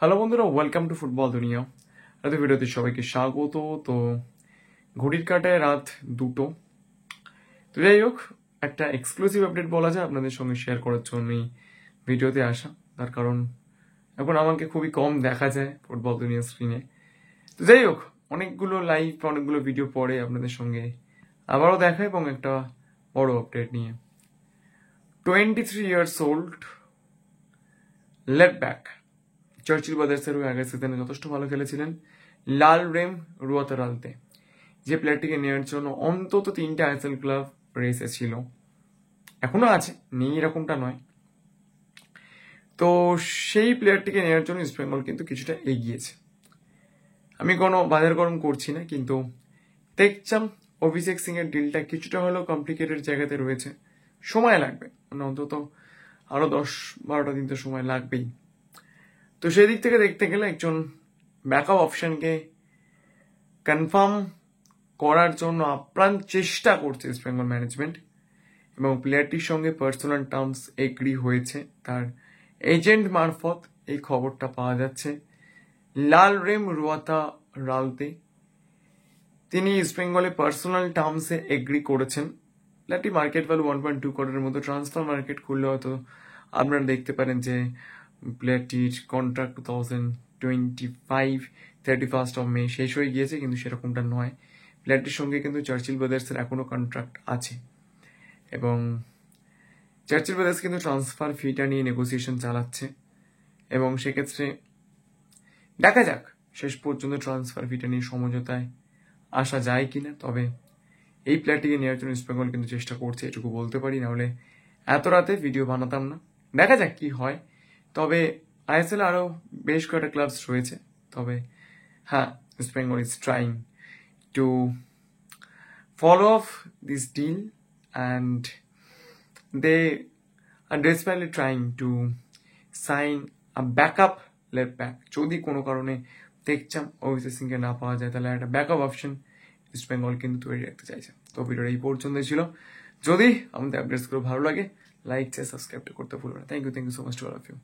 Hello বন্ধুরা, welcome to football দুনিয়া। রাতে ভিডিওতে সবাইকে স্বাগত। তো ঘড়ির কাঁটায় রাত 2টো। তো যাই হোক, একটা এক্সক্লুসিভ আপডেট বলা যায় আপনাদের সঙ্গে শেয়ার করার জন্যই ভিডিওতে আসা। তার কারণ এখন আমাকে খুবই কম দেখা যায় ফুটবল দুনিয়া স্ক্রিনে। তো যাই হোক, অনেকগুলো লাইভ, অনেকগুলো ভিডিও পরে আপনাদের সঙ্গে আবারও দেখা এবং একটা বড় আপডেট নিয়ে। 23 years old left back Churchill ব্রাদার্সের হয়ে আগের সিজনে যথেষ্ট ভালো খেলেছিলেন লাল রেম রুয়াতারালতে, যে প্লেয়ারটিকে নেওয়ার জন্য অন্তত 3টে আইএসএল ক্লাব রেসে ছিল, এখনো আছে, নেই এরকমটা নয়। তো সেই প্লেয়ারটিকে নেওয়ার জন্য ইস্ট বেঙ্গল কিন্তু কিছুটা এগিয়েছে। আমি কোনো বাজার গরম করছি না, কিন্তু দেখছাম অভিষেক সিং এর ডিলটা কিছুটা হলেও কমপ্লিকেটেড জায়গাতে রয়েছে, সময় লাগবে, মানে অন্তত আরো 10-12টা দিন তো সময় লাগবেই। তো সেই দিক থেকে দেখতে গেলে একজন ব্যাকআপ অপশনকে কনফার্ম করার জন্য আপ্রাণ চেষ্টা করছে ইস্ট বেঙ্গল ম্যানেজমেন্ট, এবং প্লেয়ারটির সঙ্গে পার্সোনাল টার্মস এগ্রি হয়েছে। তার এজেন্ট মারফত এই খবরটা পাওয়া যাচ্ছে। লাল রেম রুয়াতা রালতে তিনি ইস্ট বেঙ্গলে পার্সোনাল টার্মসে এগ্রি করেছেন। প্লেয়ারটি মার্কেট ভ্যালু 1.2 কোটির মতো। ট্রান্সফার মার্কেট খুললে হয়তো আপনারা দেখতে পারেন যে প্লেয়ারটির কন্ট্রাক্ট 2025 31st of May শেষ হয়ে গিয়েছে, কিন্তু সেরকমটা নয়। প্লেয়ারটির সঙ্গে কিন্তু চার্চিল ব্রাদার্সের এখনো কন্ট্রাক্ট আছে, এবং চার্চিল ব্রাদার্স কিন্তু ট্রান্সফার ফিটা নিয়ে নেগোসিয়েশন চালাচ্ছে, এবং সেক্ষেত্রে দেখা যাক শেষ পর্যন্ত ট্রান্সফার ফিটা নিয়ে সমঝোতায় আসা যায় কিনা। তবে এই প্লেয়ারটিকে নেওয়ার জন্য ইস্ট বেঙ্গল কিন্তু চেষ্টা করছে, এটুকু বলতে পারি, নাহলে এত রাতে ভিডিও বানাতাম না। দেখা যাক কি হয়। তবে আইএসএল আরো বেশ কয়েকটা ক্লাবস রয়েছে। তবে হ্যাঁ, east Bengal is trying to follow off this deal, and they are desperately trying to sign a backup left back. যদি কোনো কারণে দেখছাম অভিষেক সিংকে না পাওয়া যায়, তাহলে একটা ব্যাকআপ অপশন ইস্ট বেঙ্গল কিন্তু তৈরি রাখতে চাইছে। তো ভিডিওটা এই পর্যন্ত ছিল। যদি আমাদের আপডেটসগুলো ভালো লাগে, লাইক, সাবস্ক্রাইব করতে ভুলবেন না। Thank you so much to all of you.